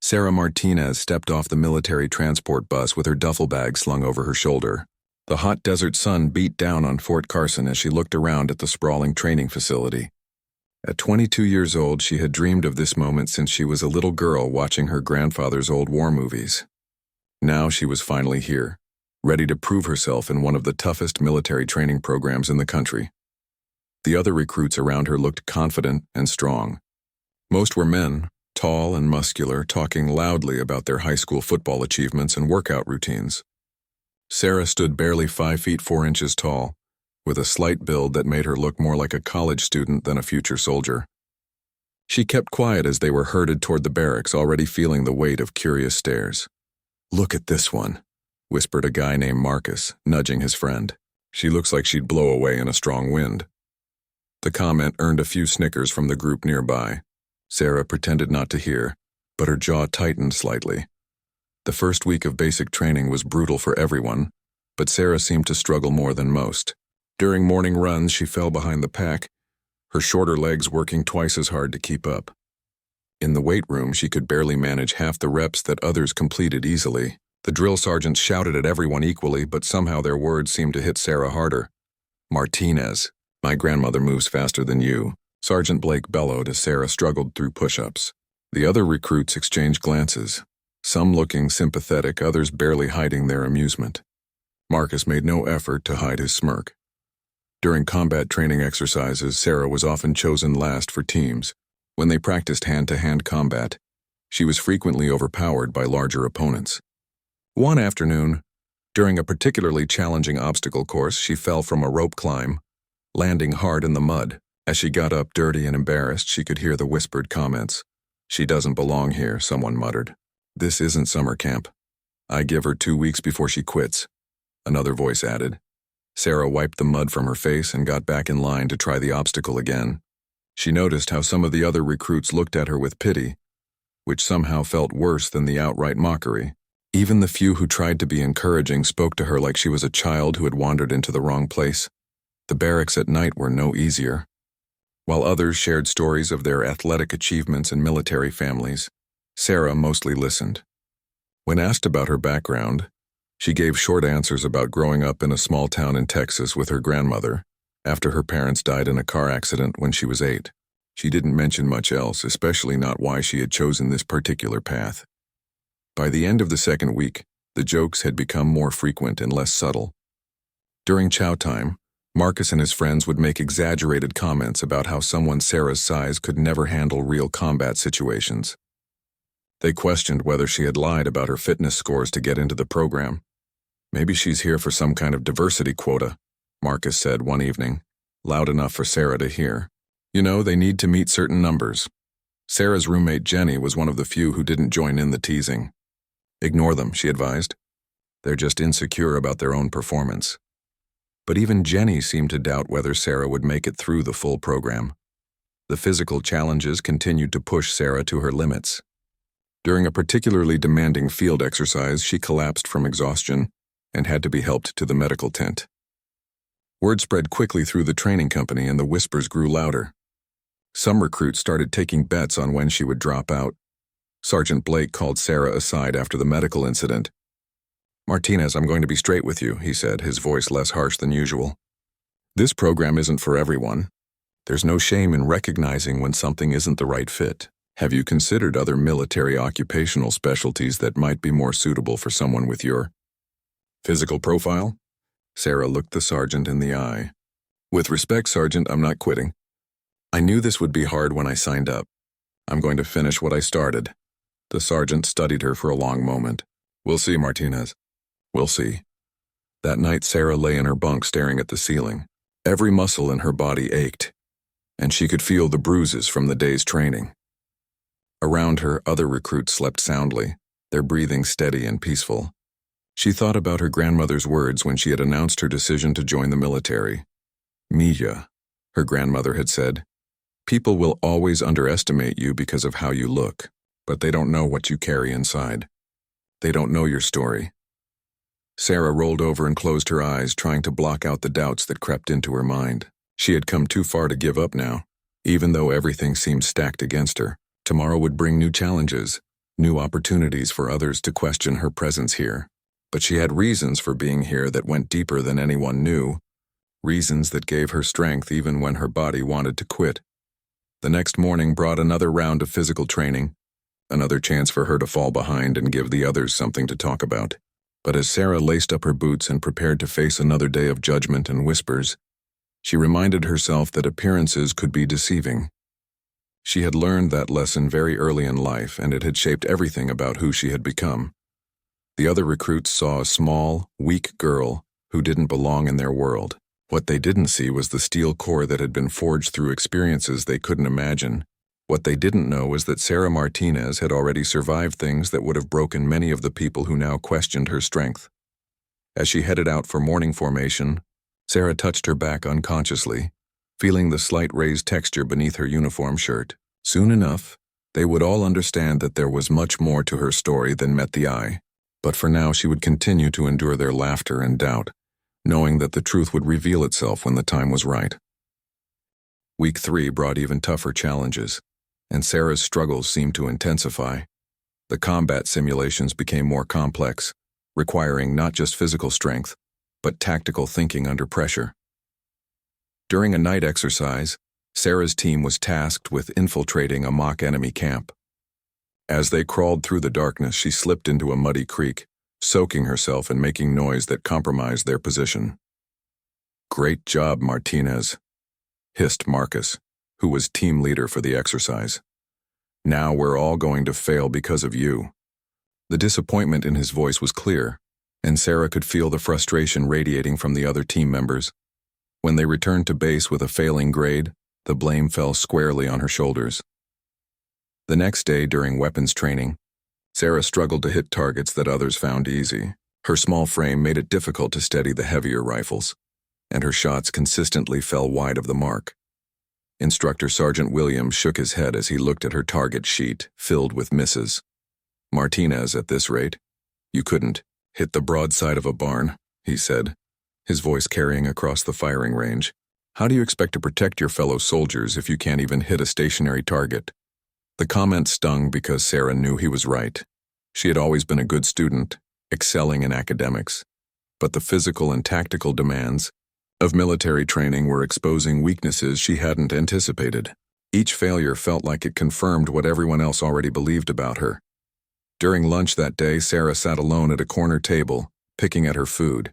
Sarah Martinez stepped off the military transport bus with her duffel bag slung over her shoulder. The hot desert sun beat down on Fort Carson as she looked around at the sprawling training facility. At 22 years old, she had dreamed of this moment since she was a little girl watching her grandfather's old war movies. Now she was finally here, ready to prove herself in one of the toughest military training programs in the country. The other recruits around her looked confident and strong. Most were men, tall and muscular, talking loudly about their high school football achievements and workout routines. Sarah stood barely 5 feet 4 inches tall, with a slight build that made her look more like a college student than a future soldier. She kept quiet as they were herded toward the barracks, already feeling the weight of curious stares. "Look at this one," whispered a guy named Marcus, nudging his friend. "She looks like she'd blow away in a strong wind." The comment earned a few snickers from the group nearby. Sarah pretended not to hear, but her jaw tightened slightly. The first week of basic training was brutal for everyone, but Sarah seemed to struggle more than most. During morning runs, she fell behind the pack, her shorter legs working twice as hard to keep up. In the weight room, she could barely manage half the reps that others completed easily. The drill sergeants shouted at everyone equally, but somehow their words seemed to hit Sarah harder. "Martinez, my grandmother moves faster than you," Sergeant Blake bellowed as Sarah struggled through push-ups. The other recruits exchanged glances, some looking sympathetic, others barely hiding their amusement. Marcus made no effort to hide his smirk. During combat training exercises, Sarah was often chosen last for teams. When they practiced hand-to-hand combat, she was frequently overpowered by larger opponents. One afternoon, during a particularly challenging obstacle course, she fell from a rope climb, landing hard in the mud. As she got up dirty and embarrassed, she could hear the whispered comments. "She doesn't belong here," someone muttered. "This isn't summer camp. I give her 2 weeks before she quits," another voice added. Sarah wiped the mud from her face and got back in line to try the obstacle again. She noticed how some of the other recruits looked at her with pity, which somehow felt worse than the outright mockery. Even the few who tried to be encouraging spoke to her like she was a child who had wandered into the wrong place. The barracks at night were no easier. While others shared stories of their athletic achievements and military families, Sarah mostly listened. When asked about her background, she gave short answers about growing up in a small town in Texas with her grandmother, after her parents died in a car accident when she was 8. She didn't mention much else, especially not why she had chosen this particular path. By the end of the second week, the jokes had become more frequent and less subtle. During chow time, Marcus and his friends would make exaggerated comments about how someone Sarah's size could never handle real combat situations. They questioned whether she had lied about her fitness scores to get into the program. "Maybe she's here for some kind of diversity quota," Marcus said one evening, loud enough for Sarah to hear. "You know, they need to meet certain numbers." Sarah's roommate Jenny was one of the few who didn't join in the teasing. "Ignore them," she advised. "They're just insecure about their own performance." But even Jenny seemed to doubt whether Sarah would make it through the full program. The physical challenges continued to push Sarah to her limits. During a particularly demanding field exercise, she collapsed from exhaustion and had to be helped to the medical tent. Word spread quickly through the training company and the whispers grew louder. Some recruits started taking bets on when she would drop out. Sergeant Blake called Sarah aside after the medical incident. "Martinez, I'm going to be straight with you," he said, his voice less harsh than usual. "This program isn't for everyone. There's no shame in recognizing when something isn't the right fit. Have you considered other military occupational specialties that might be more suitable for someone with your physical profile?" Sarah looked the sergeant in the eye. "With respect, Sergeant, I'm not quitting. I knew this would be hard when I signed up. I'm going to finish what I started." The sergeant studied her for a long moment. "We'll see, Martinez. We'll see." That night, Sarah lay in her bunk staring at the ceiling. Every muscle in her body ached, and she could feel the bruises from the day's training. Around her, other recruits slept soundly, their breathing steady and peaceful. She thought about her grandmother's words when she had announced her decision to join the military. "Mia," her grandmother had said, "people will always underestimate you because of how you look, but they don't know what you carry inside. They don't know your story." Sarah rolled over and closed her eyes, trying to block out the doubts that crept into her mind. She had come too far to give up now, even though everything seemed stacked against her. Tomorrow would bring new challenges, new opportunities for others to question her presence here. But she had reasons for being here that went deeper than anyone knew, reasons that gave her strength even when her body wanted to quit. The next morning brought another round of physical training, another chance for her to fall behind and give the others something to talk about. But as Sarah laced up her boots and prepared to face another day of judgment and whispers, she reminded herself that appearances could be deceiving. She had learned that lesson very early in life, and it had shaped everything about who she had become. The other recruits saw a small, weak girl who didn't belong in their world. What they didn't see was the steel core that had been forged through experiences they couldn't imagine. What they didn't know was that Sarah Martinez had already survived things that would have broken many of the people who now questioned her strength. As she headed out for morning formation, Sarah touched her back unconsciously, feeling the slight raised texture beneath her uniform shirt. Soon enough, they would all understand that there was much more to her story than met the eye. But for now she would continue to endure their laughter and doubt, knowing that the truth would reveal itself when the time was right. Week 3 brought even tougher challenges, and Sarah's struggles seemed to intensify. The combat simulations became more complex, requiring not just physical strength, but tactical thinking under pressure. During a night exercise, Sarah's team was tasked with infiltrating a mock enemy camp. As they crawled through the darkness, she slipped into a muddy creek, soaking herself and making noise that compromised their position. "Great job, Martinez," hissed Marcus, who was team leader for the exercise. "Now we're all going to fail because of you." The disappointment in his voice was clear, and Sarah could feel the frustration radiating from the other team members. When they returned to base with a failing grade, the blame fell squarely on her shoulders. The next day during weapons training, Sarah struggled to hit targets that others found easy. Her small frame made it difficult to steady the heavier rifles, and her shots consistently fell wide of the mark. Instructor Sergeant Williams shook his head as he looked at her target sheet, filled with misses. "Martinez, at this rate, you couldn't hit the broadside of a barn," he said, his voice carrying across the firing range. "How do you expect to protect your fellow soldiers if you can't even hit a stationary target?" The comment stung because Sarah knew he was right. She had always been a good student, excelling in academics. But the physical and tactical demands of military training were exposing weaknesses she hadn't anticipated. Each failure felt like it confirmed what everyone else already believed about her. During lunch that day, Sarah sat alone at a corner table, picking at her food.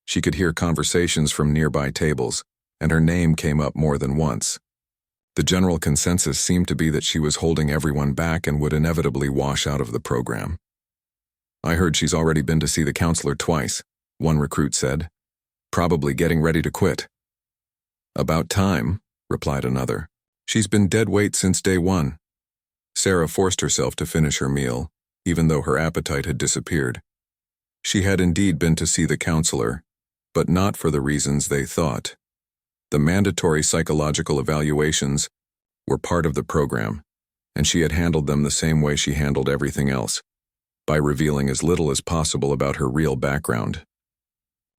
She could hear conversations from nearby tables, and her name came up more than once. The general consensus seemed to be that she was holding everyone back and would inevitably wash out of the program. "I heard she's already been to see the counselor twice," one recruit said. "Probably getting ready to quit." "About time," replied another. "She's been dead weight since day one." Sarah forced herself to finish her meal, even though her appetite had disappeared. She had indeed been to see the counselor, but not for the reasons they thought. The mandatory psychological evaluations were part of the program, and she had handled them the same way she handled everything else, by revealing as little as possible about her real background.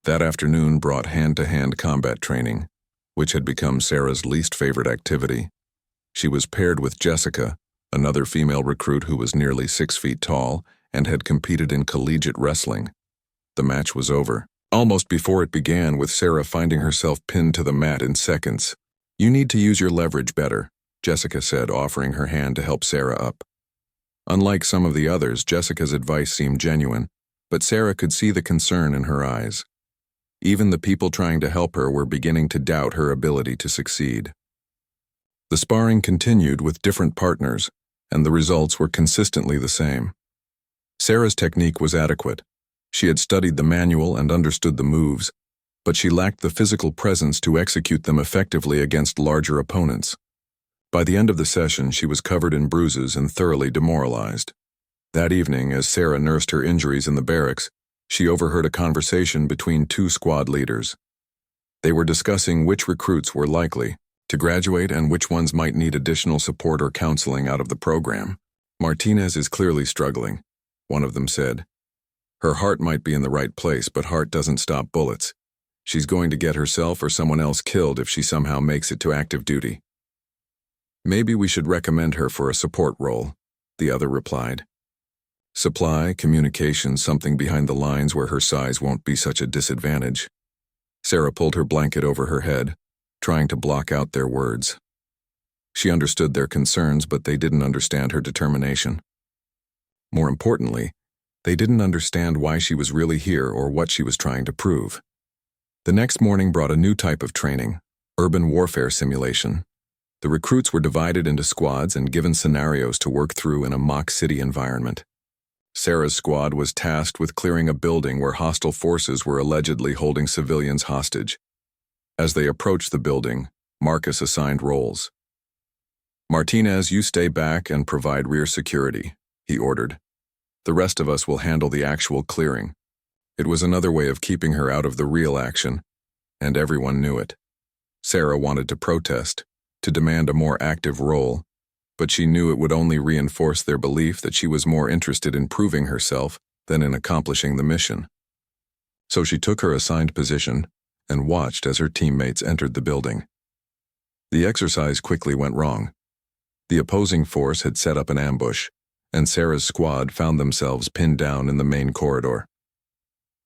That afternoon brought hand-to-hand combat training, which had become Sarah's least favorite activity. She was paired with Jessica, another female recruit who was nearly 6 feet tall and had competed in collegiate wrestling. The match was over, almost before it began, with Sarah finding herself pinned to the mat in seconds. "You need to use your leverage better," Jessica said, offering her hand to help Sarah up. Unlike some of the others, Jessica's advice seemed genuine, but Sarah could see the concern in her eyes. Even the people trying to help her were beginning to doubt her ability to succeed. The sparring continued with different partners, and the results were consistently the same. Sarah's technique was adequate. She had studied the manual and understood the moves, but she lacked the physical presence to execute them effectively against larger opponents. By the end of the session, she was covered in bruises and thoroughly demoralized. That evening, as Sarah nursed her injuries in the barracks, she overheard a conversation between 2 squad leaders. They were discussing which recruits were likely to graduate and which ones might need additional support or counseling out of the program. "Martinez is clearly struggling," one of them said. "Her heart might be in the right place, but heart doesn't stop bullets. She's going to get herself or someone else killed if she somehow makes it to active duty." "Maybe we should recommend her for a support role," the other replied. Supply, communication, something behind the lines where her size won't be such a disadvantage. Sarah pulled her blanket over her head, trying to block out their words. She understood their concerns, but they didn't understand her determination. More importantly, they didn't understand why she was really here or what she was trying to prove. The next morning brought a new type of training, urban warfare simulation. The recruits were divided into squads and given scenarios to work through in a mock city environment. Sarah's squad was tasked with clearing a building where hostile forces were allegedly holding civilians hostage. As they approached the building, Marcus assigned roles. "Martinez, you stay back and provide rear security," he ordered. "The rest of us will handle the actual clearing." It was another way of keeping her out of the real action, and everyone knew it. Sarah wanted to protest, to demand a more active role, but she knew it would only reinforce their belief that she was more interested in proving herself than in accomplishing the mission. So she took her assigned position and watched as her teammates entered the building. The exercise quickly went wrong. The opposing force had set up an ambush, and Sarah's squad found themselves pinned down in the main corridor.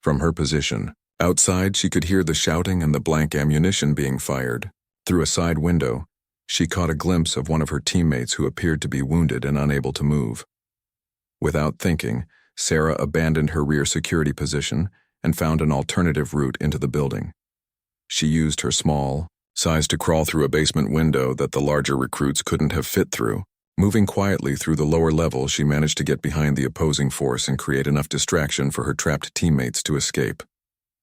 From her position, outside, she could hear the shouting and the blank ammunition being fired. Through a side window, she caught a glimpse of one of her teammates who appeared to be wounded and unable to move. Without thinking, Sarah abandoned her rear security position and found an alternative route into the building. She used her small size to crawl through a basement window that the larger recruits couldn't have fit through. Moving quietly through the lower level, she managed to get behind the opposing force and create enough distraction for her trapped teammates to escape.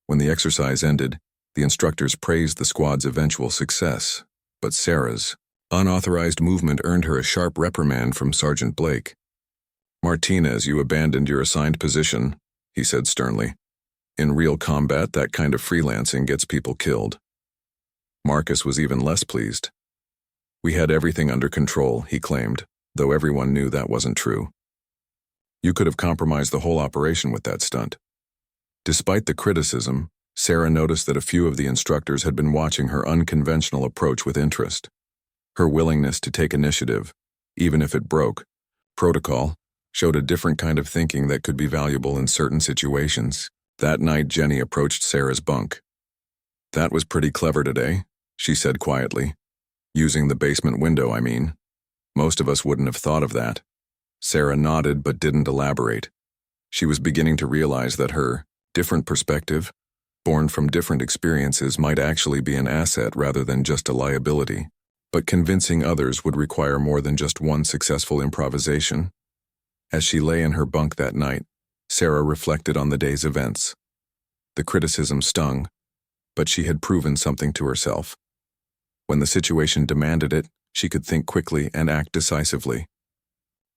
When the exercise ended, the instructors praised the squad's eventual success, but Sarah's unauthorized movement earned her a sharp reprimand from Sergeant Blake. "Martinez, you abandoned your assigned position," he said sternly. "In real combat, that kind of freelancing gets people killed." Marcus was even less pleased. "We had everything under control," he claimed, though everyone knew that wasn't true. "You could have compromised the whole operation with that stunt." Despite the criticism, Sarah noticed that a few of the instructors had been watching her unconventional approach with interest. Her willingness to take initiative, even if it broke protocol, showed a different kind of thinking that could be valuable in certain situations. That night, Jenny approached Sarah's bunk. "That was pretty clever today," she said quietly. "Using the basement window, I mean. Most of us wouldn't have thought of that." Sarah nodded but didn't elaborate. She was beginning to realize that her different perspective, born from different experiences, might actually be an asset rather than just a liability. But convincing others would require more than just one successful improvisation. As she lay in her bunk that night, Sarah reflected on the day's events. The criticism stung, but she had proven something to herself. When the situation demanded it, she could think quickly and act decisively.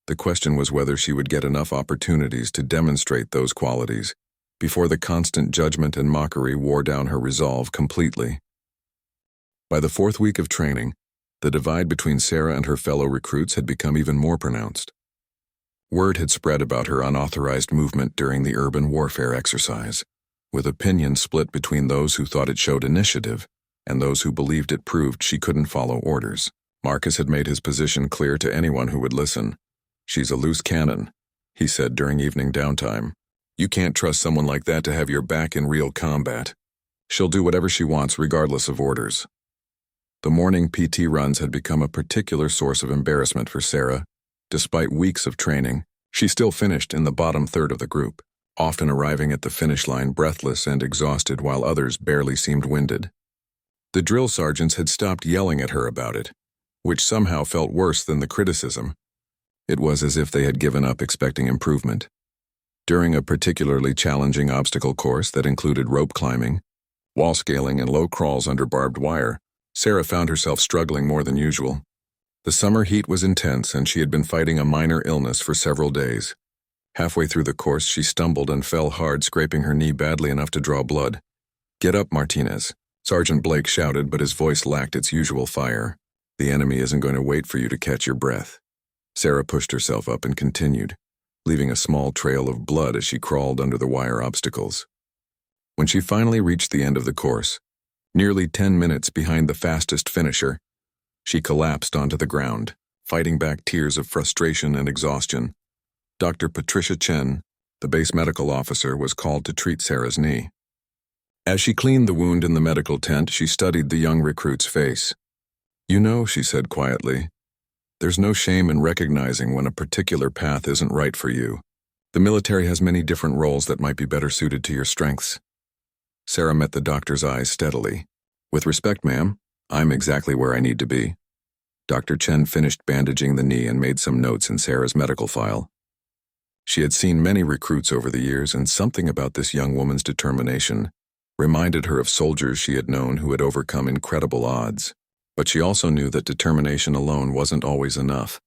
The question was whether she would get enough opportunities to demonstrate those qualities before the constant judgment and mockery wore down her resolve completely. By the 4th week of training, the divide between Sarah and her fellow recruits had become even more pronounced. Word had spread about her unauthorized movement during the urban warfare exercise, with opinions split between those who thought it showed initiative and those who believed it proved she couldn't follow orders. Marcus had made his position clear to anyone who would listen. "She's a loose cannon," he said during evening downtime. "You can't trust someone like that to have your back in real combat. She'll do whatever she wants regardless of orders." The morning PT runs had become a particular source of embarrassment for Sarah. Despite weeks of training, she still finished in the bottom third of the group, often arriving at the finish line breathless and exhausted while others barely seemed winded. The drill sergeants had stopped yelling at her about it, which somehow felt worse than the criticism. It was as if they had given up expecting improvement. During a particularly challenging obstacle course that included rope climbing, wall scaling, and low crawls under barbed wire, Sarah found herself struggling more than usual. The summer heat was intense, and she had been fighting a minor illness for several days. Halfway through the course, she stumbled and fell hard, scraping her knee badly enough to draw blood. "Get up, Martinez," Sergeant Blake shouted, but his voice lacked its usual fire. "The enemy isn't going to wait for you to catch your breath." Sarah pushed herself up and continued, leaving a small trail of blood as she crawled under the wire obstacles. When she finally reached the end of the course, nearly 10 minutes behind the fastest finisher, she collapsed onto the ground, fighting back tears of frustration and exhaustion. Dr. Patricia Chen, the base medical officer, was called to treat Sarah's knee. As she cleaned the wound in the medical tent, she studied the young recruit's face. "You know," she said quietly, "there's no shame in recognizing when a particular path isn't right for you. The military has many different roles that might be better suited to your strengths." Sarah met the doctor's eyes steadily. "With respect, ma'am, I'm exactly where I need to be." Dr. Chen finished bandaging the knee and made some notes in Sarah's medical file. She had seen many recruits over the years, and something about this young woman's determination reminded her of soldiers she had known who had overcome incredible odds. But she also knew that determination alone wasn't always enough.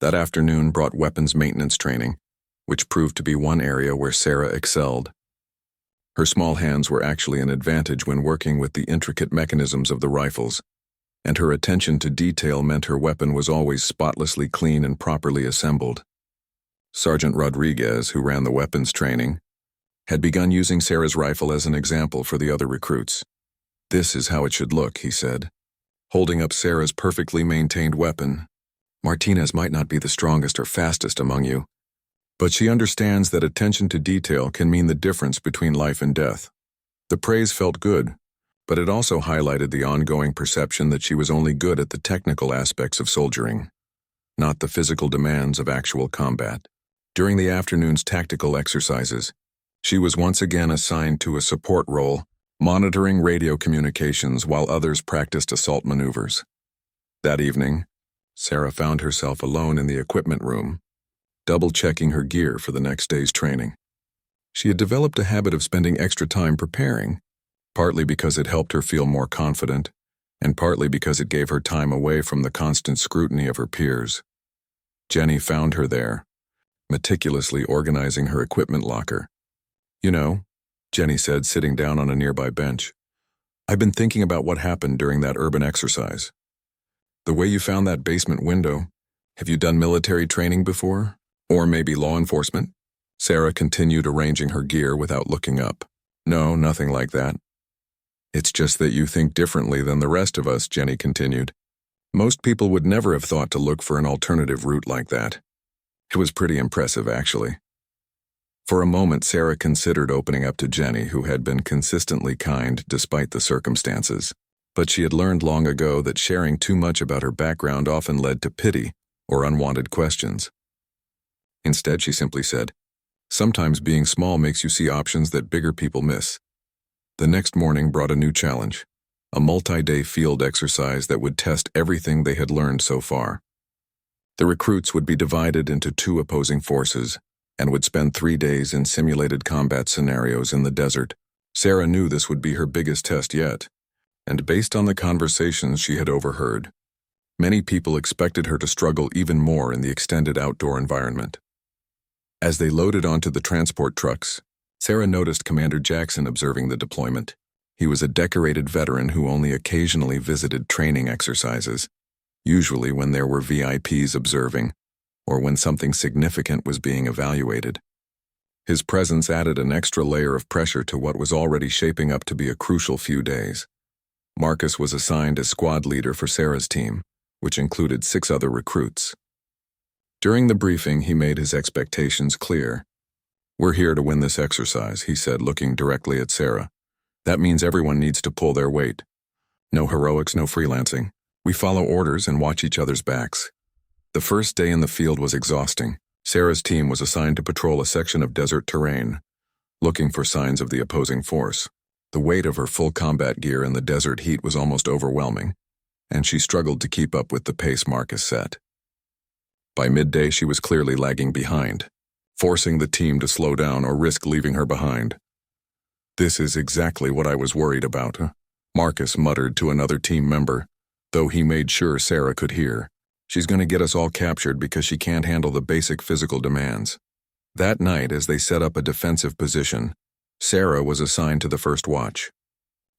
That afternoon brought weapons maintenance training, which proved to be one area where Sarah excelled. Her small hands were actually an advantage when working with the intricate mechanisms of the rifles, and her attention to detail meant her weapon was always spotlessly clean and properly assembled. Sergeant Rodriguez, who ran the weapons training, had begun using Sarah's rifle as an example for the other recruits. "This is how it should look," he said, holding up Sarah's perfectly maintained weapon. "Martinez might not be the strongest or fastest among you, but she understands that attention to detail can mean the difference between life and death." The praise felt good, but it also highlighted the ongoing perception that she was only good at the technical aspects of soldiering, not the physical demands of actual combat. During the afternoon's tactical exercises, she was once again assigned to a support role, monitoring radio communications while others practiced assault maneuvers. That evening, Sarah found herself alone in the equipment room, double-checking her gear for the next day's training. She had developed a habit of spending extra time preparing, partly because it helped her feel more confident, and partly because it gave her time away from the constant scrutiny of her peers. Jenny found her there, meticulously organizing her equipment locker. "You know," Jenny said, sitting down on a nearby bench, "I've been thinking about what happened during that urban exercise. The way you found that basement window. Have you done military training before? Or maybe law enforcement?" Sarah continued arranging her gear without looking up. "No, nothing like that." "It's just that you think differently than the rest of us," Jenny continued. "Most people would never have thought to look for an alternative route like that." It was pretty impressive, actually. For a moment, Sarah considered opening up to Jenny, who had been consistently kind despite the circumstances. But she had learned long ago that sharing too much about her background often led to pity or unwanted questions. Instead, she simply said, "Sometimes being small makes you see options that bigger people miss." The next morning brought a new challenge, a multi-day field exercise that would test everything they had learned so far. The recruits would be divided into two opposing forces and would spend 3 days in simulated combat scenarios in the desert. Sarah knew this would be her biggest test yet, and based on the conversations she had overheard, many people expected her to struggle even more in the extended outdoor environment. As they loaded onto the transport trucks, Sarah noticed Commander Jackson observing the deployment. He was a decorated veteran who only occasionally visited training exercises, usually when there were VIPs observing, or when something significant was being evaluated. His presence added an extra layer of pressure to what was already shaping up to be a crucial few days. Marcus was assigned as squad leader for Sarah's team, which included 6 other recruits. During the briefing, he made his expectations clear. "We're here to win this exercise," he said, looking directly at Sarah. "That means everyone needs to pull their weight. No heroics, no freelancing. We follow orders and watch each other's backs." The first day in the field was exhausting. Sarah's team was assigned to patrol a section of desert terrain, looking for signs of the opposing force. The weight of her full combat gear in the desert heat was almost overwhelming, and she struggled to keep up with the pace Marcus set. By midday, she was clearly lagging behind, forcing the team to slow down or risk leaving her behind. "This is exactly what I was worried about," Marcus muttered to another team member, though he made sure Sarah could hear. "She's going to get us all captured because she can't handle the basic physical demands." That night, as they set up a defensive position, Sarah was assigned to the first watch.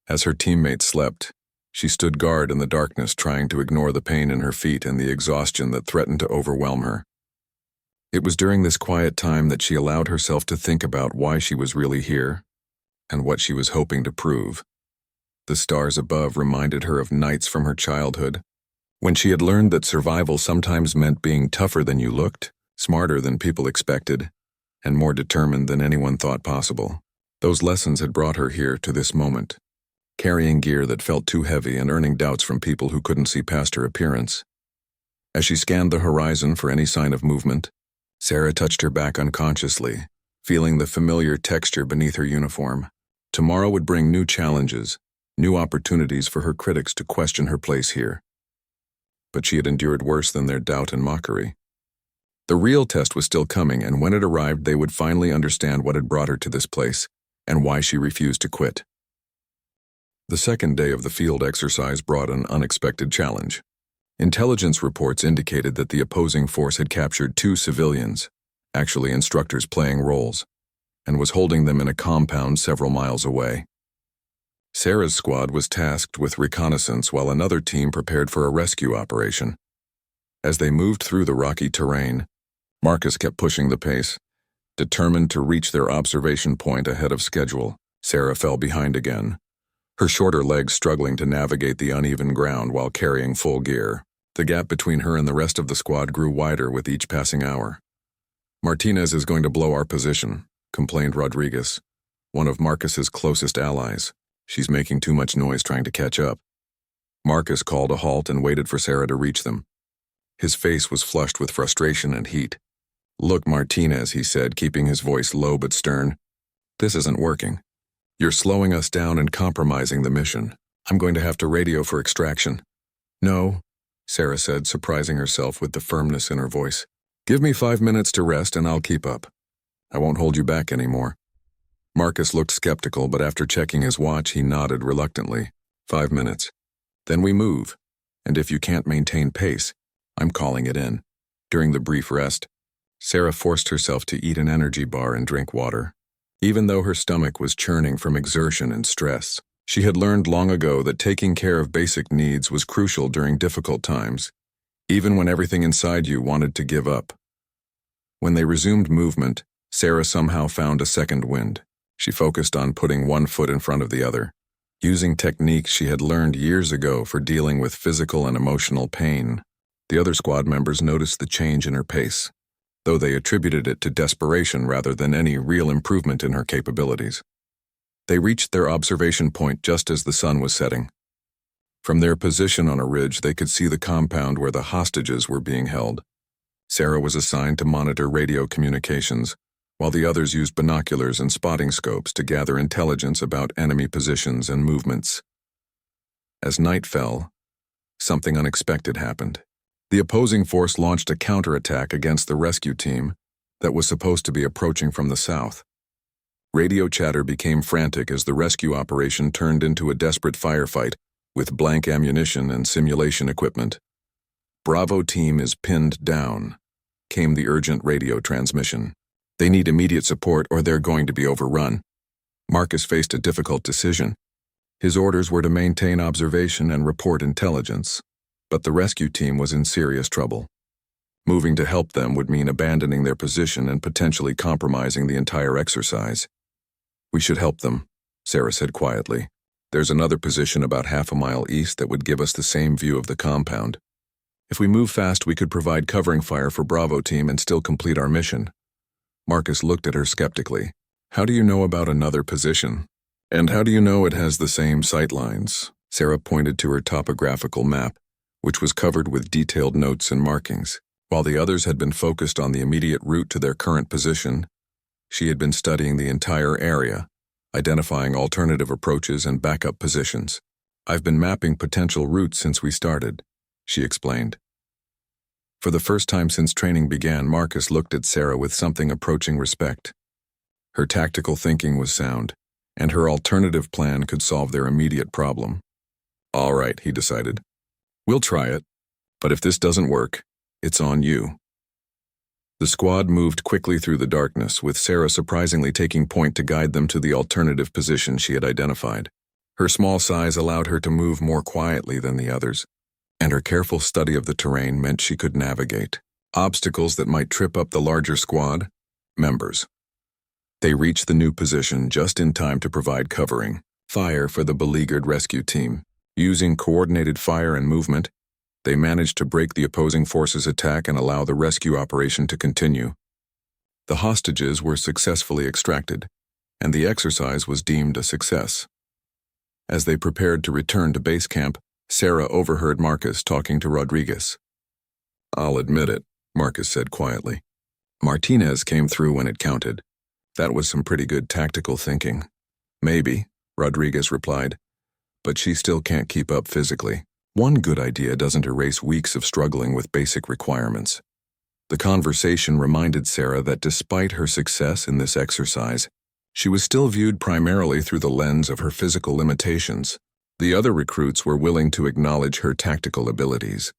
As her teammates slept, she stood guard in the darkness, trying to ignore the pain in her feet and the exhaustion that threatened to overwhelm her. It was during this quiet time that she allowed herself to think about why she was really here and what she was hoping to prove. The stars above reminded her of nights from her childhood, when she had learned that survival sometimes meant being tougher than you looked, smarter than people expected, and more determined than anyone thought possible. Those lessons had brought her here to this moment, carrying gear that felt too heavy and earning doubts from people who couldn't see past her appearance. As she scanned the horizon for any sign of movement, Sarah touched her back unconsciously, feeling the familiar texture beneath her uniform. Tomorrow would bring new challenges, new opportunities for her critics to question her place here. But she had endured worse than their doubt and mockery. The real test was still coming, and when it arrived, they would finally understand what had brought her to this place and why she refused to quit. The second day of the field exercise brought an unexpected challenge. Intelligence reports indicated that the opposing force had captured 2 civilians, actually instructors playing roles, and was holding them in a compound several miles away. Sarah's squad was tasked with reconnaissance while another team prepared for a rescue operation. As they moved through the rocky terrain, Marcus kept pushing the pace, determined to reach their observation point ahead of schedule. Sarah fell behind again, her shorter legs struggling to navigate the uneven ground while carrying full gear. The gap between her and the rest of the squad grew wider with each passing hour. "Martinez is going to blow our position," complained Rodriguez, one of Marcus's closest allies. "She's making too much noise trying to catch up." Marcus called a halt and waited for Sarah to reach them. His face was flushed with frustration and heat. "Look, Martinez," he said, keeping his voice low but stern. "This isn't working. You're slowing us down and compromising the mission. I'm going to have to radio for extraction." "No," Sarah said, surprising herself with the firmness in her voice. "Give me 5 minutes to rest and I'll keep up. I won't hold you back anymore." Marcus looked skeptical, but after checking his watch, he nodded reluctantly. 5 minutes. Then we move. And if you can't maintain pace, I'm calling it in." During the brief rest, Sarah forced herself to eat an energy bar and drink water. Even though her stomach was churning from exertion and stress, she had learned long ago that taking care of basic needs was crucial during difficult times, even when everything inside you wanted to give up. When they resumed movement, Sarah somehow found a second wind. She focused on putting one foot in front of the other, using techniques she had learned years ago for dealing with physical and emotional pain. The other squad members noticed the change in her pace, though they attributed it to desperation rather than any real improvement in her capabilities. They reached their observation point just as the sun was setting. From their position on a ridge, they could see the compound where the hostages were being held. Sarah was assigned to monitor radio communications, while the others used binoculars and spotting scopes to gather intelligence about enemy positions and movements. As night fell, something unexpected happened. The opposing force launched a counterattack against the rescue team that was supposed to be approaching from the south. Radio chatter became frantic as the rescue operation turned into a desperate firefight with blank ammunition and simulation equipment. "Bravo team is pinned down," came the urgent radio transmission. "They need immediate support or they're going to be overrun." Marcus faced a difficult decision. His orders were to maintain observation and report intelligence, but the rescue team was in serious trouble. Moving to help them would mean abandoning their position and potentially compromising the entire exercise. "We should help them," Sarah said quietly. "There's another position about half a mile east that would give us the same view of the compound. If we move fast, we could provide covering fire for Bravo team and still complete our mission." Marcus looked at her skeptically. "How do you know about another position? And how do you know it has the same sightlines?" Sarah pointed to her topographical map, which was covered with detailed notes and markings. While the others had been focused on the immediate route to their current position, she had been studying the entire area, identifying alternative approaches and backup positions. "I've been mapping potential routes since we started," she explained. For the first time since training began, Marcus looked at Sarah with something approaching respect. Her tactical thinking was sound, and her alternative plan could solve their immediate problem. "All right," he decided. "We'll try it, but if this doesn't work, it's on you." The squad moved quickly through the darkness, with Sarah surprisingly taking point to guide them to the alternative position she had identified. Her small size allowed her to move more quietly than the others, and her careful study of the terrain meant she could navigate obstacles that might trip up the larger squad members. They reached the new position just in time to provide covering fire for the beleaguered rescue team. Using coordinated fire and movement, They managed to break the opposing forces' attack and allow the rescue operation to continue. The hostages were successfully extracted, and the exercise was deemed a success. As they prepared to return to base camp, Sarah overheard Marcus talking to Rodriguez. "I'll admit it," Marcus said quietly. "Martinez came through when it counted. That was some pretty good tactical thinking." "Maybe," Rodriguez replied, "but she still can't keep up physically. One good idea doesn't erase weeks of struggling with basic requirements." The conversation reminded Sarah that despite her success in this exercise, she was still viewed primarily through the lens of her physical limitations. The other recruits were willing to acknowledge her tactical abilities,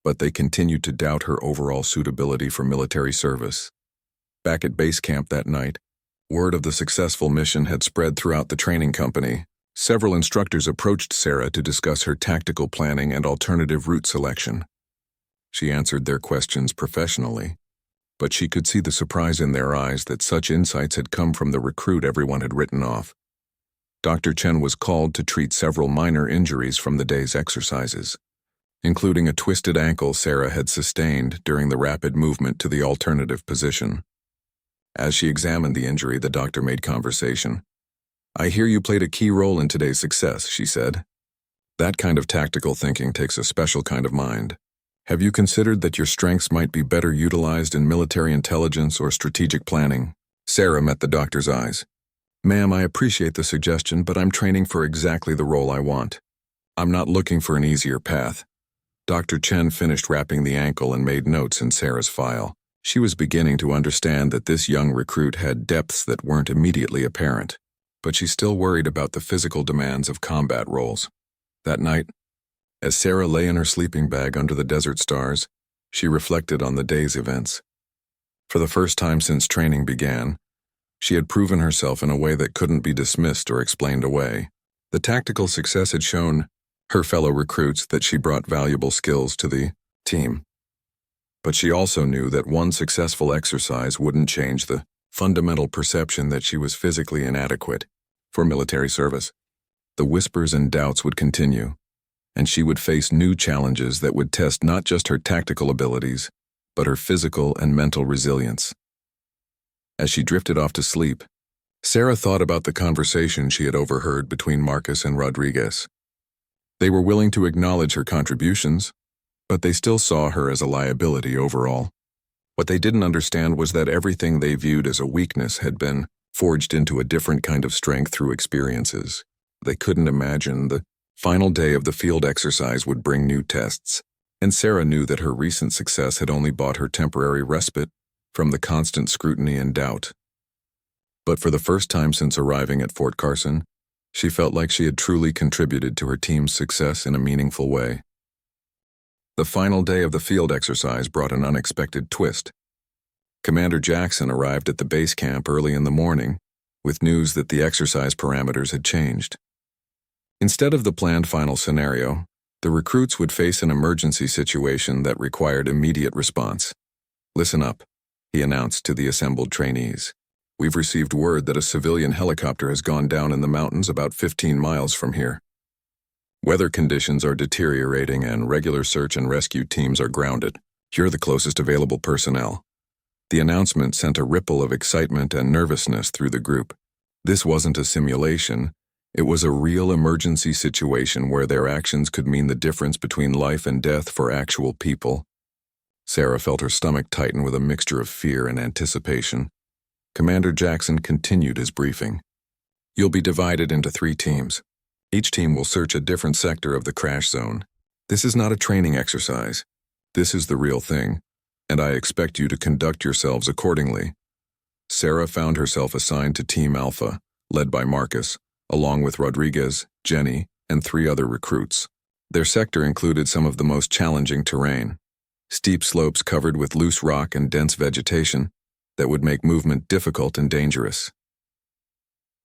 but they continued to doubt her overall suitability for military service. Back at base camp that night, word of the successful mission had spread throughout the training company. Several instructors approached Sarah to discuss her tactical planning and alternative route selection. She answered their questions professionally, but she could see the surprise in their eyes that such insights had come from the recruit everyone had written off. Dr. Chen was called to treat several minor injuries from the day's exercises, including a twisted ankle Sarah had sustained during the rapid movement to the alternative position. As she examined the injury, the doctor made conversation. "I hear you played a key role in today's success," she said. "That kind of tactical thinking takes a special kind of mind. Have you considered that your strengths might be better utilized in military intelligence or strategic planning?" Sarah met the doctor's eyes. "Ma'am, I appreciate the suggestion, but I'm training for exactly the role I want. I'm not looking for an easier path." Dr. Chen finished wrapping the ankle and made notes in Sarah's file. She was beginning to understand that this young recruit had depths that weren't immediately apparent, but she still worried about the physical demands of combat roles. That night, as Sarah lay in her sleeping bag under the desert stars, she reflected on the day's events. For the first time since training began, she had proven herself in a way that couldn't be dismissed or explained away. The tactical success had shown her fellow recruits that she brought valuable skills to the team. But she also knew that one successful exercise wouldn't change the fundamental perception that she was physically inadequate for military service. The whispers and doubts would continue, and she would face new challenges that would test not just her tactical abilities, but her physical and mental resilience. As she drifted off to sleep, Sarah thought about the conversation she had overheard between Marcus and Rodriguez. They were willing to acknowledge her contributions, but they still saw her as a liability overall. What they didn't understand was that everything they viewed as a weakness had been forged into a different kind of strength through experiences. They couldn't imagine the final day of the field exercise would bring new tests, and Sarah knew that her recent success had only bought her temporary respite from the constant scrutiny and doubt. But for the first time since arriving at Fort Carson, she felt like she had truly contributed to her team's success in a meaningful way. The final day of the field exercise brought an unexpected twist. Commander Jackson arrived at the base camp early in the morning with news that the exercise parameters had changed. Instead of the planned final scenario, the recruits would face an emergency situation that required immediate response. "Listen up," he announced to the assembled trainees. "We've received word that a civilian helicopter has gone down in the mountains about 15 miles from here. Weather conditions are deteriorating and regular search and rescue teams are grounded. You're the closest available personnel." The announcement sent a ripple of excitement and nervousness through the group. This wasn't a simulation. It was a real emergency situation where their actions could mean the difference between life and death for actual people. Sarah felt her stomach tighten with a mixture of fear and anticipation. Commander Jackson continued his briefing. "You'll be divided into 3 teams. Each team will search a different sector of the crash zone. This is not a training exercise. This is the real thing, and I expect you to conduct yourselves accordingly." Sarah found herself assigned to Team Alpha, led by Marcus, along with Rodriguez, Jenny, and 3 other recruits. Their sector included some of the most challenging terrain, steep slopes covered with loose rock and dense vegetation that would make movement difficult and dangerous.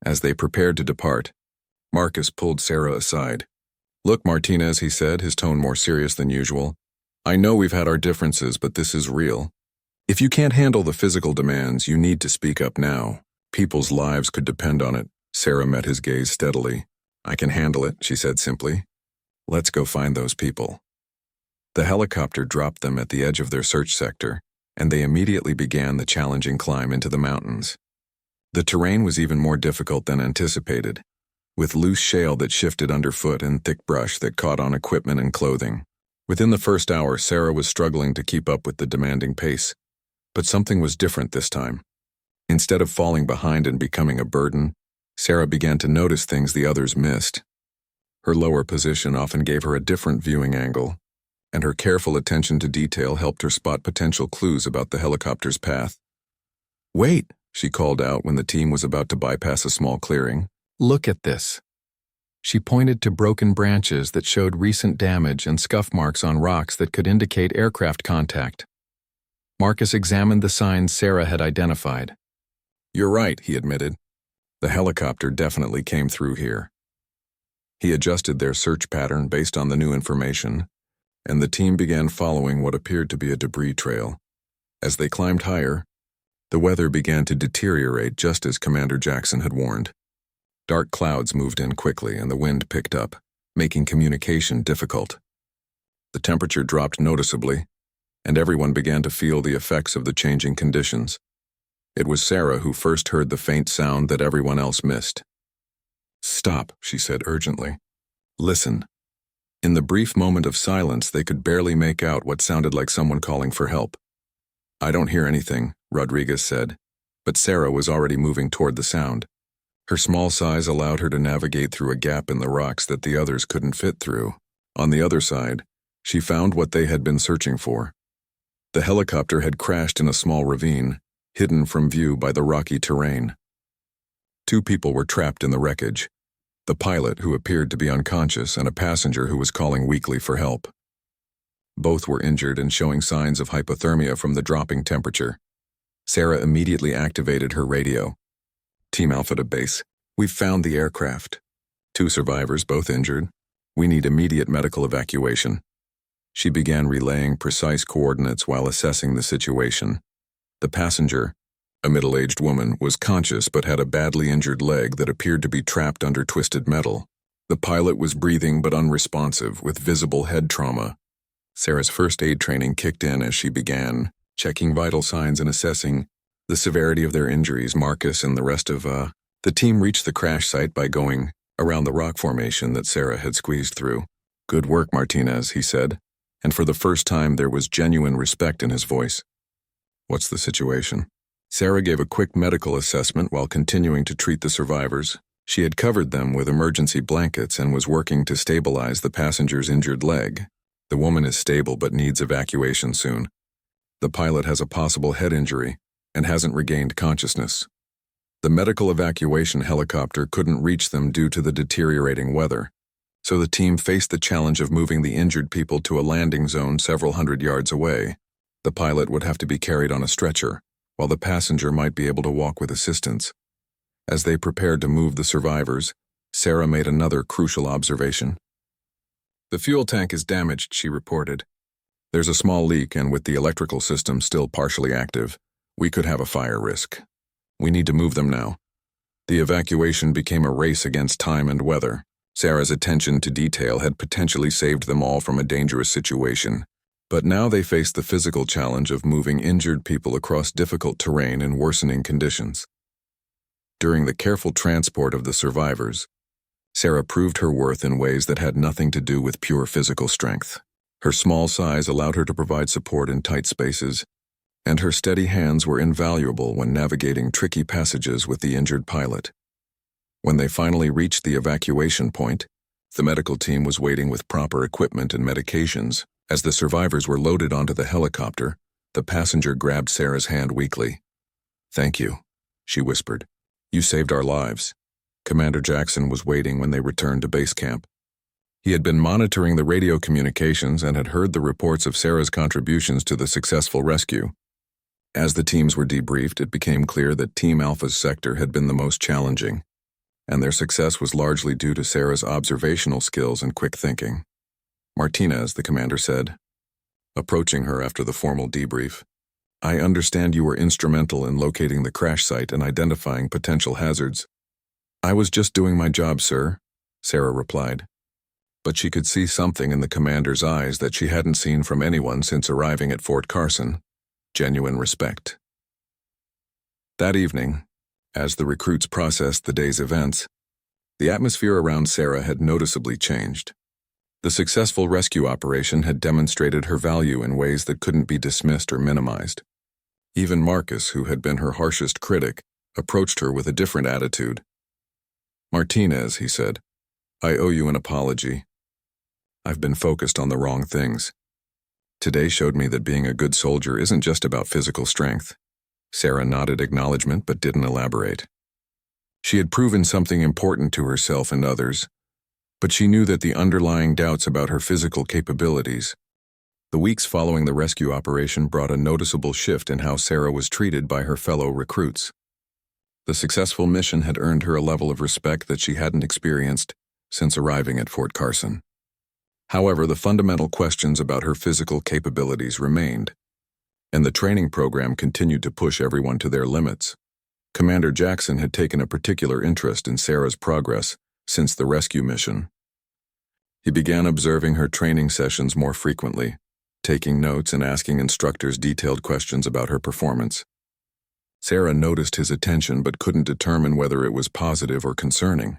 As they prepared to depart, Marcus pulled Sarah aside. "Look, Martinez," he said, his tone more serious than usual. "I know we've had our differences, but this is real. If you can't handle the physical demands, you need to speak up now. People's lives could depend on it." Sarah met his gaze steadily. "I can handle it," she said simply. "Let's go find those people." The helicopter dropped them at the edge of their search sector, and they immediately began the challenging climb into the mountains. The terrain was even more difficult than anticipated, with loose shale that shifted underfoot and thick brush that caught on equipment and clothing. Within the first hour, Sarah was struggling to keep up with the demanding pace. But something was different this time. Instead of falling behind and becoming a burden, Sarah began to notice things the others missed. Her lower position often gave her a different viewing angle, and her careful attention to detail helped her spot potential clues about the helicopter's path. "Wait," she called out when the team was about to bypass a small clearing. "Look at this." She pointed to broken branches that showed recent damage and scuff marks on rocks that could indicate aircraft contact. Marcus examined the signs Sarah had identified. "You're right," he admitted. "The helicopter definitely came through here." He adjusted their search pattern based on the new information, and the team began following what appeared to be a debris trail. As they climbed higher, the weather began to deteriorate just as Commander Jackson had warned. Dark clouds moved in quickly and the wind picked up, making communication difficult. The temperature dropped noticeably, and everyone began to feel the effects of the changing conditions. It was Sarah who first heard the faint sound that everyone else missed. "Stop," she said urgently. "Listen." In the brief moment of silence, they could barely make out what sounded like someone calling for help. "I don't hear anything," Rodriguez said, but Sarah was already moving toward the sound. Her small size allowed her to navigate through a gap in the rocks that the others couldn't fit through. On the other side, she found what they had been searching for. The helicopter had crashed in a small ravine, hidden from view by the rocky terrain. 2 people were trapped in the wreckage, the pilot, who appeared to be unconscious, and a passenger who was calling weakly for help. Both were injured and showing signs of hypothermia from the dropping temperature. Sarah immediately activated her radio. "Team Alpha to base. We've found the aircraft. 2 survivors, both injured. We need immediate medical evacuation." She began relaying precise coordinates while assessing the situation. The passenger, a middle-aged woman, was conscious but had a badly injured leg that appeared to be trapped under twisted metal. The pilot was breathing but unresponsive, with visible head trauma. Sarah's first aid training kicked in as she began checking vital signs and assessing the severity of their injuries. Marcus and the rest of the team reached the crash site by going around the rock formation that Sarah had squeezed through. "Good work, Martinez," he said, and for the first time there was genuine respect in his voice. "What's the situation?" Sarah gave a quick medical assessment while continuing to treat the survivors. She had covered them with emergency blankets and was working to stabilize the passenger's injured leg. "The woman is stable but needs evacuation soon. The pilot has a possible head injury and hasn't regained consciousness." The medical evacuation helicopter couldn't reach them due to the deteriorating weather, so the team faced the challenge of moving the injured people to a landing zone several hundred yards away. The pilot would have to be carried on a stretcher, while the passenger might be able to walk with assistance. As they prepared to move the survivors, Sarah made another crucial observation. "The fuel tank is damaged," she reported. "There's a small leak, and with the electrical system still partially active, we could have a fire risk. We need to move them now." The evacuation became a race against time and weather. Sarah's attention to detail had potentially saved them all from a dangerous situation. But now they faced the physical challenge of moving injured people across difficult terrain in worsening conditions. During the careful transport of the survivors, Sarah proved her worth in ways that had nothing to do with pure physical strength. Her small size allowed her to provide support in tight spaces, and her steady hands were invaluable when navigating tricky passages with the injured pilot. When they finally reached the evacuation point, the medical team was waiting with proper equipment and medications. As the survivors were loaded onto the helicopter, the passenger grabbed Sarah's hand weakly. "Thank you," she whispered. "You saved our lives." Commander Jackson was waiting when they returned to base camp. He had been monitoring the radio communications and had heard the reports of Sarah's contributions to the successful rescue. As the teams were debriefed, it became clear that Team Alpha's sector had been the most challenging, and their success was largely due to Sarah's observational skills and quick thinking. "Martinez," the commander said, approaching her after the formal debrief, "I understand you were instrumental in locating the crash site and identifying potential hazards." "I was just doing my job, sir," Sarah replied. but she could see something in the commander's eyes that she hadn't seen from anyone since arriving at Fort Carson: genuine respect. That evening, as the recruits processed the day's events, the atmosphere around Sarah had noticeably changed. The successful rescue operation had demonstrated her value in ways that couldn't be dismissed or minimized. Even Marcus, who had been her harshest critic, approached her with a different attitude. "Martinez," he said, "I owe you an apology. I've been focused on the wrong things. Today showed me that being a good soldier isn't just about physical strength." Sarah nodded acknowledgement but didn't elaborate. She had proven something important to herself and others, but she knew that the underlying doubts about her physical capabilities. The weeks following the rescue operation brought a noticeable shift in how Sarah was treated by her fellow recruits. The successful mission had earned her a level of respect that she hadn't experienced since arriving at Fort Carson. However, the fundamental questions about her physical capabilities remained, and the training program continued to push everyone to their limits. Commander Jackson had taken a particular interest in Sarah's progress since the rescue mission. He began observing her training sessions more frequently, taking notes and asking instructors detailed questions about her performance. Sarah noticed his attention but couldn't determine whether it was positive or concerning.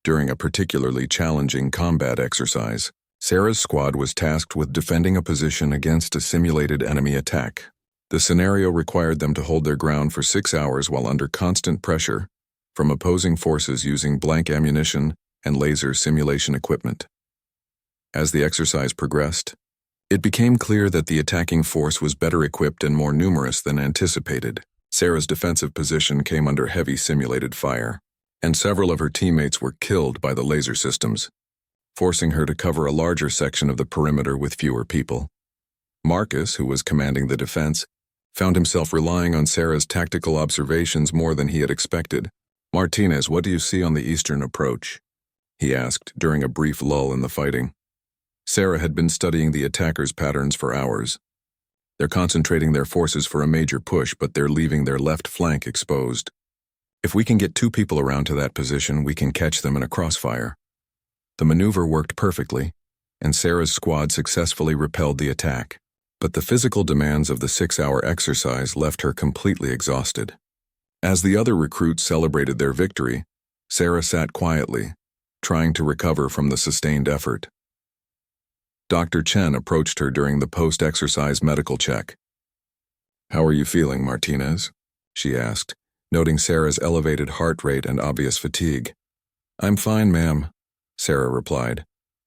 During a particularly challenging combat exercise, Sarah's squad was tasked with defending a position against a simulated enemy attack. The scenario required them to hold their ground for 6 hours while under constant pressure from opposing forces using blank ammunition and laser simulation equipment. As the exercise progressed, it became clear that the attacking force was better equipped and more numerous than anticipated. Sarah's defensive position came under heavy simulated fire, and several of her teammates were killed by the laser systems, forcing her to cover a larger section of the perimeter with fewer people. Marcus, who was commanding the defense, found himself relying on Sarah's tactical observations more than he had expected. "Martinez, what do you see on the eastern approach?" he asked during a brief lull in the fighting. Sarah had been studying the attackers' patterns for hours. They're concentrating their forces for a major push, but they're leaving their left flank exposed. If we can get 2 people around to that position, we can catch them in a crossfire. The maneuver worked perfectly, and Sarah's squad successfully repelled the attack. But the physical demands of the 6-hour exercise left her completely exhausted. As the other recruits celebrated their victory, Sarah sat quietly, trying to recover from the sustained effort. Dr. Chen approached her during the post-exercise medical check. "How are you feeling, Martinez?" she asked, noting Sarah's elevated heart rate and obvious fatigue. "I'm fine, ma'am," Sarah replied,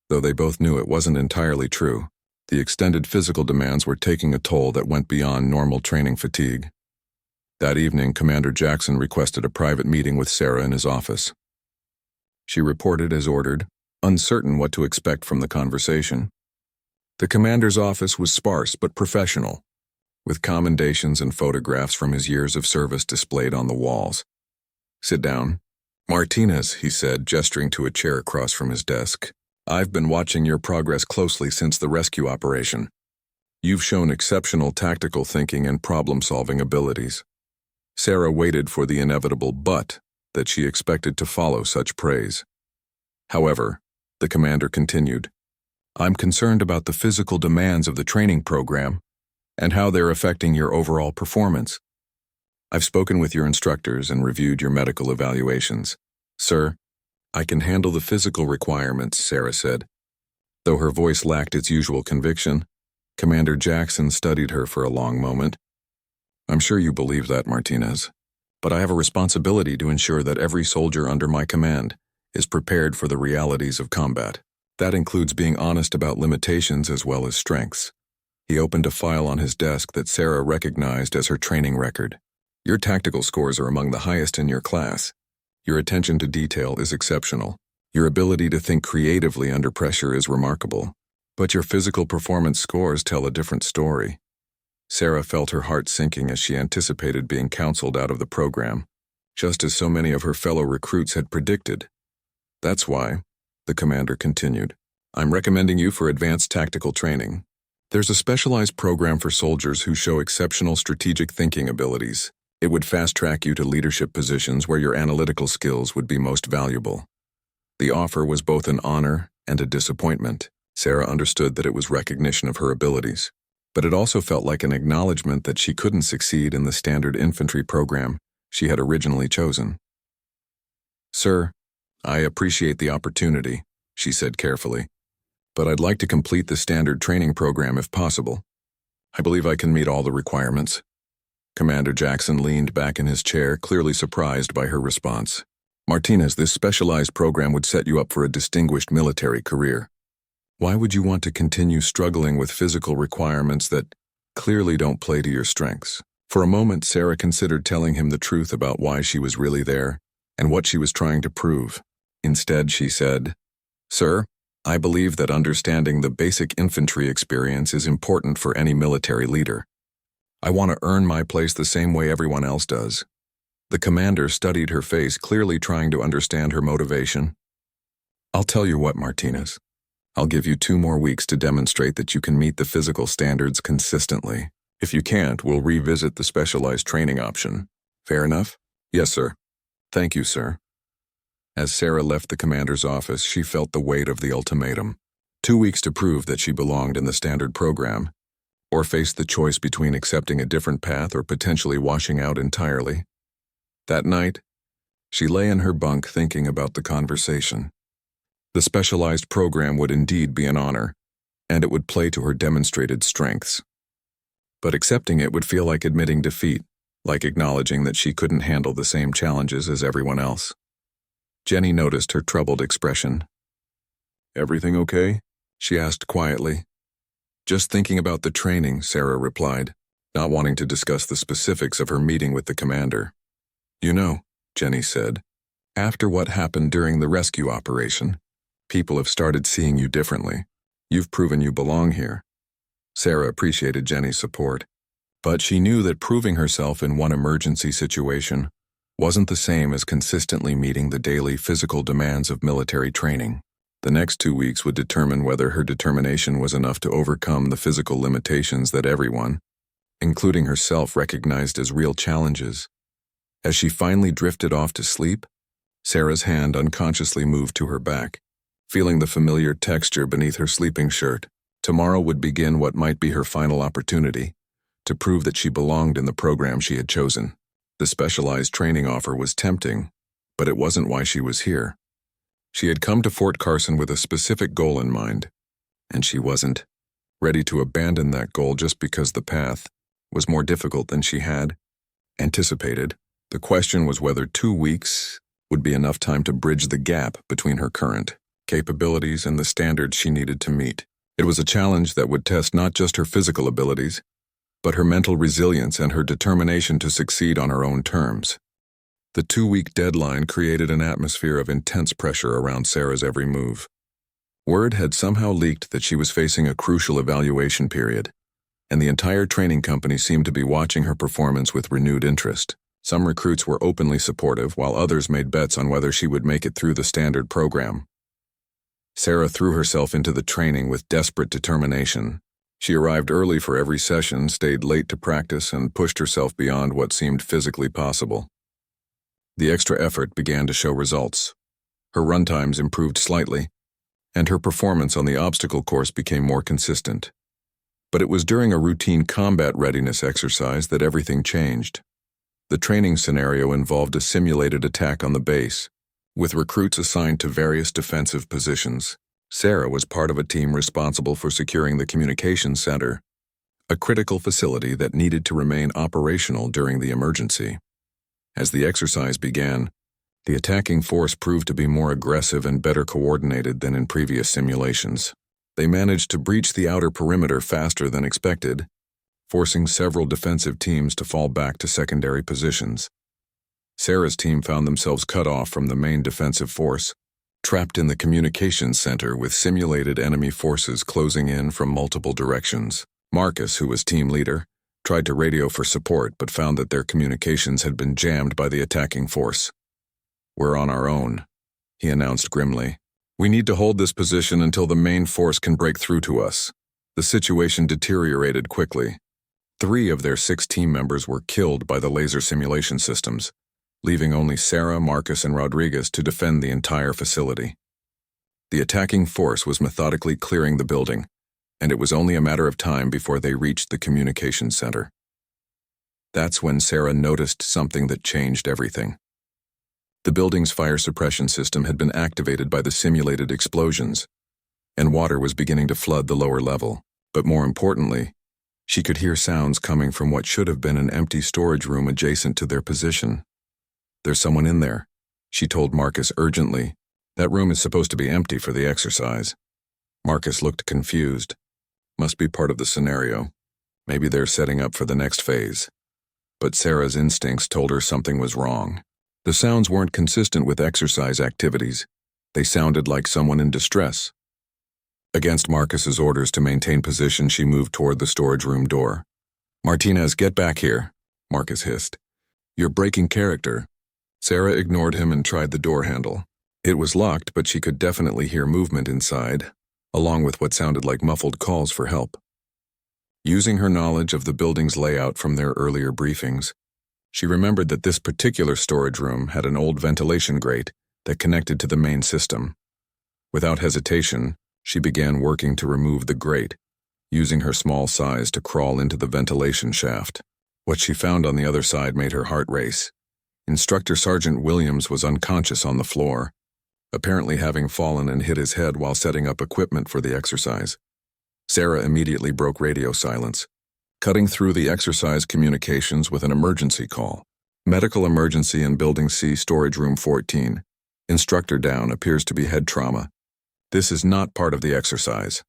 though they both knew it wasn't entirely true. The extended physical demands were taking a toll that went beyond normal training fatigue. That evening, Commander Jackson requested a private meeting with Sarah in his office. She reported as ordered, uncertain what to expect from the conversation. The commander's office was sparse but professional, with commendations and photographs from his years of service displayed on the walls. "Sit down." "Martinez," he said, gesturing to a chair across from his desk. "I've been watching your progress closely since the rescue operation. You've shown exceptional tactical thinking and problem-solving abilities." Sarah waited for the inevitable but that she expected to follow such praise. However, the commander continued, "I'm concerned about the physical demands of the training program and how they're affecting your overall performance. I've spoken with your instructors and reviewed your medical evaluations. Sir, I can handle the physical requirements," Sarah said. Though her voice lacked its usual conviction, Commander Jackson studied her for a long moment. "I'm sure you believe that, Martinez, but I have a responsibility to ensure that every soldier under my command is prepared for the realities of combat. That includes being honest about limitations as well as strengths." He opened a file on his desk that Sarah recognized as her training record. "Your tactical scores are among the highest in your class. Your attention to detail is exceptional. Your ability to think creatively under pressure is remarkable. But your physical performance scores tell a different story." Sarah felt her heart sinking as she anticipated being counseled out of the program, just as so many of her fellow recruits had predicted. "That's why," the commander continued, "I'm recommending you for advanced tactical training. There's a specialized program for soldiers who show exceptional strategic thinking abilities. It would fast-track you to leadership positions where your analytical skills would be most valuable." The offer was both an honor and a disappointment. Sarah understood that it was recognition of her abilities, but it also felt like an acknowledgement that she couldn't succeed in the standard infantry program she had originally chosen. "Sir, I appreciate the opportunity," she said carefully, "but I'd like to complete the standard training program if possible. I believe I can meet all the requirements." Commander Jackson leaned back in his chair, clearly surprised by her response. "Martinez, this specialized program would set you up for a distinguished military career. Why would you want to continue struggling with physical requirements that clearly don't play to your strengths?" For a moment, Sarah considered telling him the truth about why she was really there and what she was trying to prove. Instead, she said, "Sir, I believe that understanding the basic infantry experience is important for any military leader. I want to earn my place the same way everyone else does." The commander studied her face, clearly trying to understand her motivation. "I'll tell you what, Martinez. I'll give you 2 more weeks to demonstrate that you can meet the physical standards consistently. If you can't, we'll revisit the specialized training option. Fair enough?" "Yes, sir." "Thank you, sir." As Sarah left the commander's office, she felt the weight of the ultimatum. 2 weeks to prove that she belonged in the standard program, or face the choice between accepting a different path or potentially washing out entirely. That night, she lay in her bunk thinking about the conversation. The specialized program would indeed be an honor, and it would play to her demonstrated strengths. But accepting it would feel like admitting defeat, like acknowledging that she couldn't handle the same challenges as everyone else. Jenny noticed her troubled expression. "Everything okay?" she asked quietly. "Just thinking about the training," Sarah replied, not wanting to discuss the specifics of her meeting with the commander. "You know," Jenny said, "after what happened during the rescue operation, people have started seeing you differently. You've proven you belong here." Sarah appreciated Jenny's support, but she knew that proving herself in one emergency situation wasn't the same as consistently meeting the daily physical demands of military training. The next 2 weeks would determine whether her determination was enough to overcome the physical limitations that everyone, including herself, recognized as real challenges. As she finally drifted off to sleep, Sarah's hand unconsciously moved to her back, feeling the familiar texture beneath her sleeping shirt. Tomorrow would begin what might be her final opportunity to prove that she belonged in the program she had chosen. The specialized training offer was tempting, but it wasn't why she was here. She had come to Fort Carson with a specific goal in mind, and she wasn't ready to abandon that goal just because the path was more difficult than she had anticipated. The question was whether 2 weeks would be enough time to bridge the gap between her current capabilities and the standards she needed to meet. It was a challenge that would test not just her physical abilities, but her mental resilience and her determination to succeed on her own terms. The 2-week deadline created an atmosphere of intense pressure around Sarah's every move. Word had somehow leaked that she was facing a crucial evaluation period, and the entire training company seemed to be watching her performance with renewed interest. Some recruits were openly supportive, while others made bets on whether she would make it through the standard program. Sarah threw herself into the training with desperate determination. She arrived early for every session, stayed late to practice, and pushed herself beyond what seemed physically possible. The extra effort began to show results. Her run times improved slightly, and her performance on the obstacle course became more consistent. But it was during a routine combat readiness exercise that everything changed. The training scenario involved a simulated attack on the base, with recruits assigned to various defensive positions. Sarah was part of a team responsible for securing the communications center, a critical facility that needed to remain operational during the emergency. As the exercise began, the attacking force proved to be more aggressive and better coordinated than in previous simulations. They managed to breach the outer perimeter faster than expected, forcing several defensive teams to fall back to secondary positions. Sarah's team found themselves cut off from the main defensive force, trapped in the communications center with simulated enemy forces closing in from multiple directions. Marcus, who was team leader, tried to radio for support but found that their communications had been jammed by the attacking force. "We're on our own," he announced grimly. "We need to hold this position until the main force can break through to us." The situation deteriorated quickly. 3 of their 6 team members were killed by the laser simulation systems, leaving only Sarah, Marcus, and Rodriguez to defend the entire facility. The attacking force was methodically clearing the building, and it was only a matter of time before they reached the communications center. That's when Sarah noticed something that changed everything. The building's fire suppression system had been activated by the simulated explosions, and water was beginning to flood the lower level. But more importantly, she could hear sounds coming from what should have been an empty storage room adjacent to their position. "There's someone in there," she told Marcus urgently. "That room is supposed to be empty for the exercise." Marcus looked confused. Must be part of the scenario. Maybe they're setting up for the next phase. But Sarah's instincts told her something was wrong. The sounds weren't consistent with exercise activities. They sounded like someone in distress. Against Marcus's orders to maintain position, she moved toward the storage room door. "Martinez, get back here," Marcus hissed. "You're breaking character." Sarah ignored him and tried the door handle. It was locked, but she could definitely hear movement inside, along with what sounded like muffled calls for help. Using her knowledge of the building's layout from their earlier briefings, she remembered that this particular storage room had an old ventilation grate that connected to the main system. Without hesitation, she began working to remove the grate, using her small size to crawl into the ventilation shaft. What she found on the other side made her heart race. Instructor Sergeant Williams was unconscious on the floor, apparently having fallen and hit his head while setting up equipment for the exercise. Sarah immediately broke radio silence, cutting through the exercise communications with an emergency call. "Medical emergency in Building C, Storage Room 14. Instructor down, appears to be head trauma. This is not part of the exercise."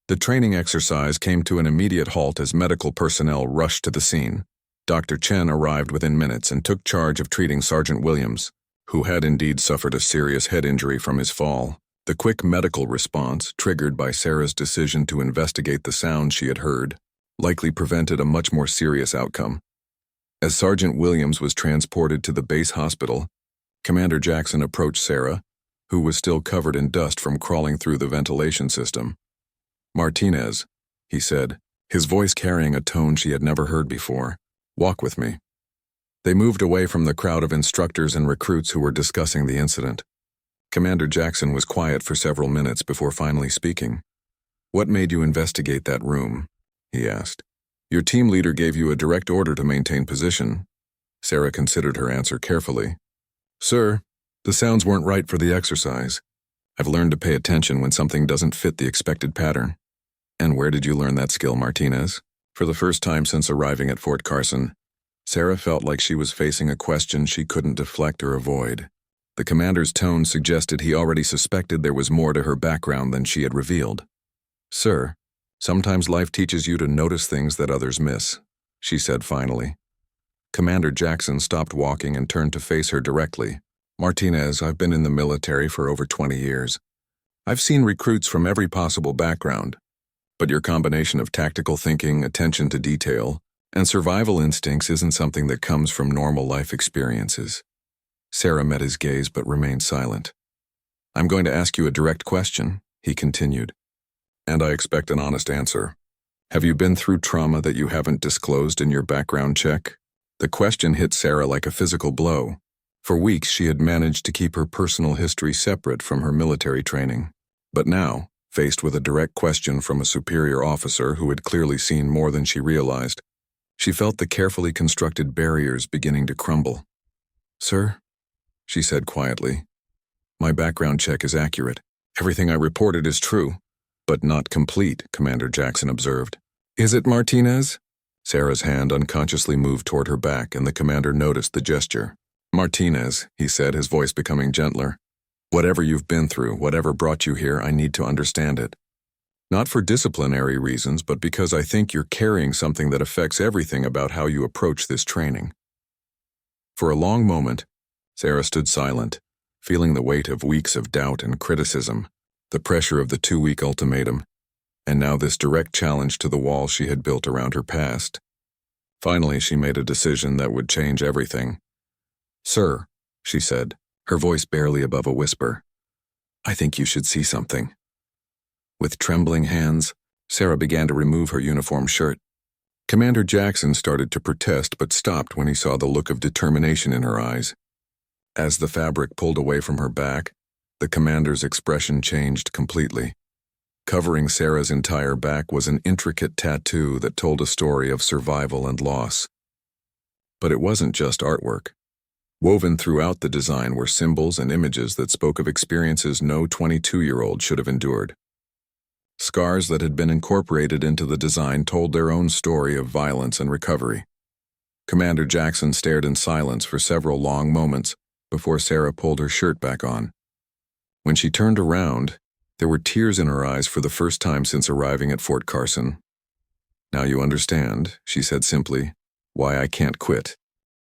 The training exercise came to an immediate halt as medical personnel rushed to the scene. Dr. Chen arrived within minutes and took charge of treating Sergeant Williams, who had indeed suffered a serious head injury from his fall. The quick medical response, triggered by Sarah's decision to investigate the sound she had heard, likely prevented a much more serious outcome. As Sergeant Williams was transported to the base hospital, Commander Jackson approached Sarah, who was still covered in dust from crawling through the ventilation system. "Martinez," he said, his voice carrying a tone she had never heard before. "Walk with me." They moved away from the crowd of instructors and recruits who were discussing the incident. Commander Jackson was quiet for several minutes before finally speaking. "What made you investigate that room?" he asked. "Your team leader gave you a direct order to maintain position." Sarah considered her answer carefully. "Sir, the sounds weren't right for the exercise. I've learned to pay attention when something doesn't fit the expected pattern." "And where did you learn that skill, Martinez?" For the first time since arriving at Fort Carson, Sarah felt like she was facing a question she couldn't deflect or avoid. The commander's tone suggested he already suspected there was more to her background than she had revealed. "Sir, sometimes life teaches you to notice things that others miss," she said finally. Commander Jackson stopped walking and turned to face her directly. "Martinez, I've been in the military for over 20 years. I've seen recruits from every possible background, but your combination of tactical thinking, attention to detail, and survival instincts isn't something that comes from normal life experiences." Sarah met his gaze but remained silent. "I'm going to ask you a direct question," he continued, "and I expect an honest answer. Have you been through trauma that you haven't disclosed in your background check?" The question hit Sarah like a physical blow. For weeks she had managed to keep her personal history separate from her military training. But now, faced with a direct question from a superior officer who had clearly seen more than she realized, she felt the carefully constructed barriers beginning to crumble. "Sir," she said quietly, "my background check is accurate. Everything I reported is true, but not complete," Commander Jackson observed. "Is it, Martinez?" Sarah's hand unconsciously moved toward her back, and the commander noticed the gesture. "Martinez," he said, his voice becoming gentler. "Whatever you've been through, whatever brought you here, I need to understand it. Not for disciplinary reasons, but because I think you're carrying something that affects everything about how you approach this training." For a long moment, Sarah stood silent, feeling the weight of weeks of doubt and criticism, the pressure of the 2-week ultimatum, and now this direct challenge to the wall she had built around her past. Finally, she made a decision that would change everything. "Sir," she said, her voice barely above a whisper, "I think you should see something." With trembling hands, Sarah began to remove her uniform shirt. Commander Jackson started to protest but stopped when he saw the look of determination in her eyes. As the fabric pulled away from her back, The commander's expression changed completely. Covering Sarah's entire back was an intricate tattoo that told a story of survival and loss. But it wasn't just artwork. Woven throughout the design were symbols and images that spoke of experiences no 22-year-old should have endured. Scars that had been incorporated into the design told their own story of violence and recovery. Commander Jackson stared in silence for several long moments before Sarah pulled her shirt back on. When she turned around, there were tears in her eyes for the first time since arriving at Fort Carson. "Now you understand," she said simply, "why I can't quit."